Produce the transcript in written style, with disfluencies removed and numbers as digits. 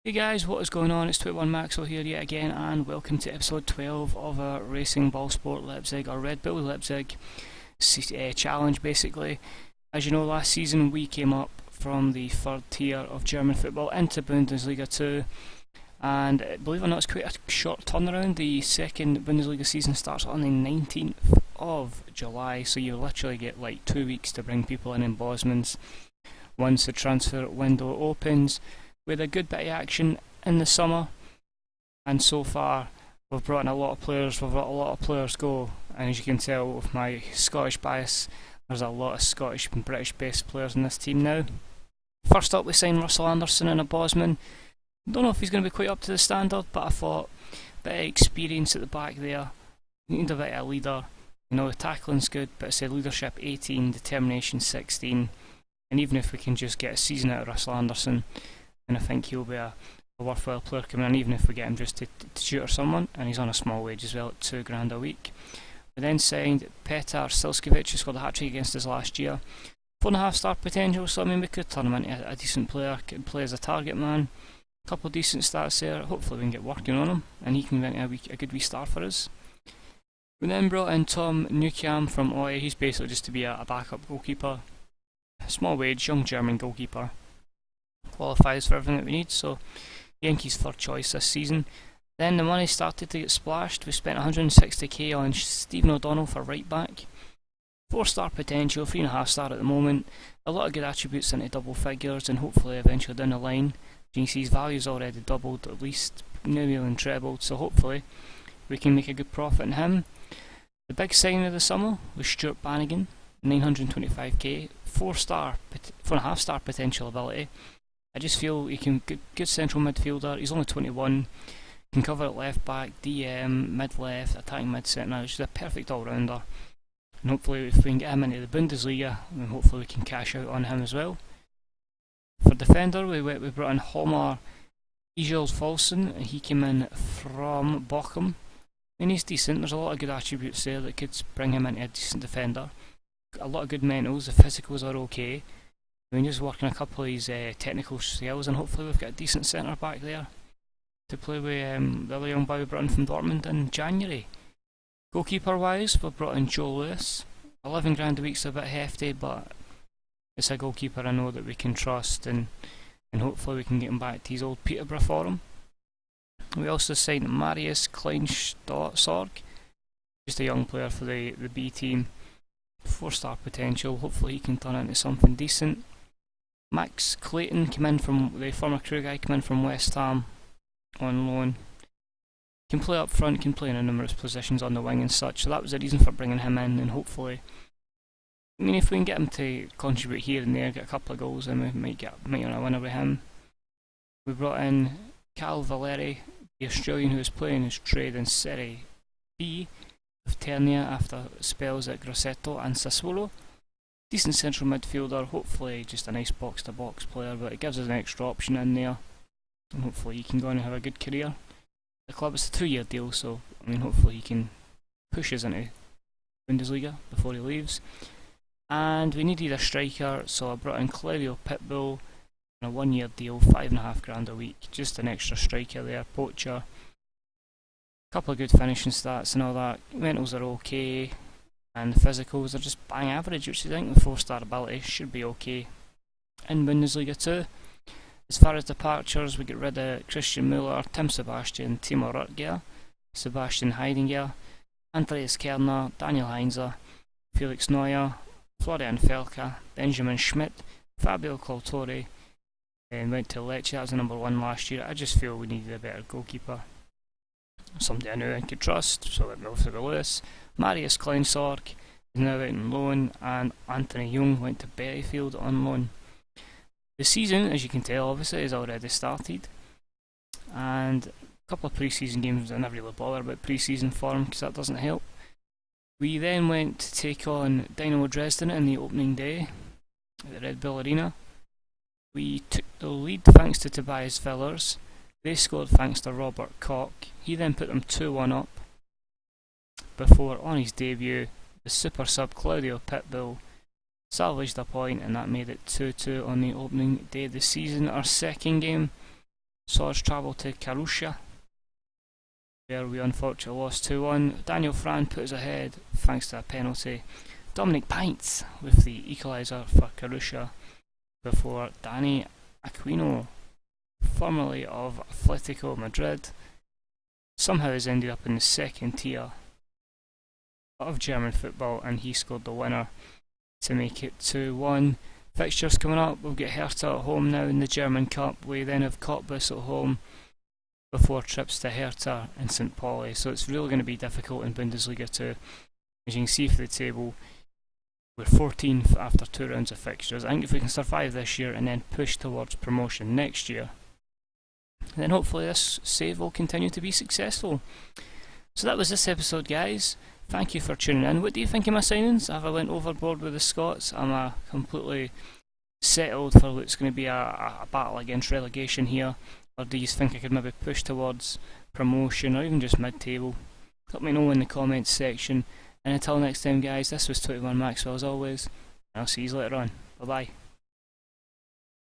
Hey guys, what is going on? It's 21 Maxwell here yet again, and welcome to episode 12 of our Racing Ball Sport Leipzig, or Red Bull Leipzig challenge basically. As you know, last season we came up from the third tier of German football into Bundesliga 2, and believe it or not, it's quite a short turnaround. The second Bundesliga season starts on the 19th of July, so you literally get like 2 weeks to bring people in Bosmans once the transfer window opens. We had a good bit of action in the summer, and so far we've brought in a lot of players. We've let a lot of players go, and as you can tell with my Scottish bias, there's a lot of Scottish and British based players in this team now. First up, we signed Russell Anderson in a Bosman. Don't know if he's going to be quite up to the standard, but I thought a bit of experience at the back there. You need a bit of a leader. You know, the tackling's good, but I said leadership 18, determination 16, and even if we can just get a season out of Russell Anderson, and I think he'll be a worthwhile player coming in, even if we get him just to tutor someone, and he's on a small wage as well at £2 a week. We then signed Petar Silskovic, who scored a hat-trick against us last year. 4.5-star potential, so I mean we could turn him into a decent player, could play as a target man. A couple of decent stats there, hopefully we can get working on him, and he can be a good wee star for us. We then brought in Tom Newcam from Oy. He's basically just to be a backup goalkeeper. Small wage, young German goalkeeper. Qualifies for everything that we need, so Yankees' third choice this season. Then the money started to get splashed. We spent 160k on Stephen O'Donnell for right back. 4-star potential, 3.5-star at the moment. A lot of good attributes into double figures, and hopefully eventually down the line, you can see his value's already doubled, at least maybe even trebled, so hopefully we can make a good profit in him. The big signing of the summer was Stuart Bannigan, 925k, 4.5-star potential ability. I just feel he can good central midfielder. He's only 21, can cover at left back, DM, mid left, attacking mid centre. He's just a perfect all rounder. And hopefully, if we can get him into the Bundesliga, then hopefully we can cash out on him as well. For defender, we brought in Holmar Egils Folsen. He came in from Bochum, and he's decent. There's a lot of good attributes there that could bring him into a decent defender. A lot of good mentals. The physicals are okay. We can just work on a couple of his technical skills, and hopefully we've got a decent centre back there to play with the other young boy we brought in from Dortmund in January. Goalkeeper wise, we've brought in Joe Lewis. 11 grand a week's a bit hefty, but it's a goalkeeper I know that we can trust, and hopefully we can get him back to his old Peterborough for him. We also signed Marius Kleinsorg, just a young player for the B team. 4-star potential, hopefully he can turn into something decent. Max Clayton came in from the former crew guy, came in from West Ham on loan. Can play up front, can play in numerous positions on the wing and such, so that was the reason for bringing him in, and hopefully, I mean, if we can get him to contribute here and there, get a couple of goals, then we might on a winner with him. We brought in Cal Valeri, the Australian who was playing his trade in Serie B of Ternia after spells at Grosseto and Sassuolo. Decent central midfielder, hopefully just a nice box to box player, but it gives us an extra option in there, and hopefully he can go on and have a good career. The club, it's a 2-year deal, so I mean hopefully he can push us into Bundesliga before he leaves. And we needed a striker, so I brought in Claudio Pitbull on a 1-year deal, 5.5 grand a week, just an extra striker there, poacher. Couple of good finishing stats and all that. Mentals are okay, and the physicals are just bang average, which I think with 4-star ability should be okay in Bundesliga 2. As far as departures, we get rid of Christian Müller, Tim Sebastian, Timo Rutger, Sebastian Heidinger, Andreas Kerner, Daniel Heinze, Felix Neuer, Florian Felka, Benjamin Schmidt, Fabio Coltori, and went to Lecce. That was the number 1 last year. I just feel we needed a better goalkeeper, somebody I knew and could trust, so let me go through Lewis. Marius Kleinsorg is now out on loan, and Anthony Young went to Berryfield on loan. The season, as you can tell, obviously has already started, and a couple of pre-season games. I never really bother about pre-season form because that doesn't help. We then went to take on Dynamo Dresden in the opening day at the Red Bull Arena. We took the lead thanks to Tobias Villers. They scored thanks to Robert Koch. He then put them 2-1 up before, on his debut, the super sub Claudio Pitbull salvaged a point, and that made it 2-2 on the opening day of the season. Our second game saw us travel to Karusha, where we unfortunately lost 2-1. Daniel Fran put us ahead thanks to a penalty. Dominic Pints with the equaliser for Karusha before Danny Aquino, formerly of Atletico Madrid, somehow has ended up in the second tier of German football, and he scored the winner to make it 2-1. Fixtures coming up, we'll get Hertha at home now in the German Cup. We then have Cottbus at home before trips to Hertha and St. Pauli, so it's really going to be difficult in Bundesliga too. As you can see for the table, we're 14th after 2 rounds of fixtures. I think if we can survive this year and then push towards promotion next year, then hopefully this save will continue to be successful. So that was this episode, guys. Thank you for tuning in. What do you think of my signings? Have I went overboard with the Scots? Am I completely settled for what's going to be a battle against relegation here? Or do you think I could maybe push towards promotion or even just mid-table? Let me know in the comments section. And until next time, guys, this was 21 Maxwell as always. I'll see you later on. Bye bye.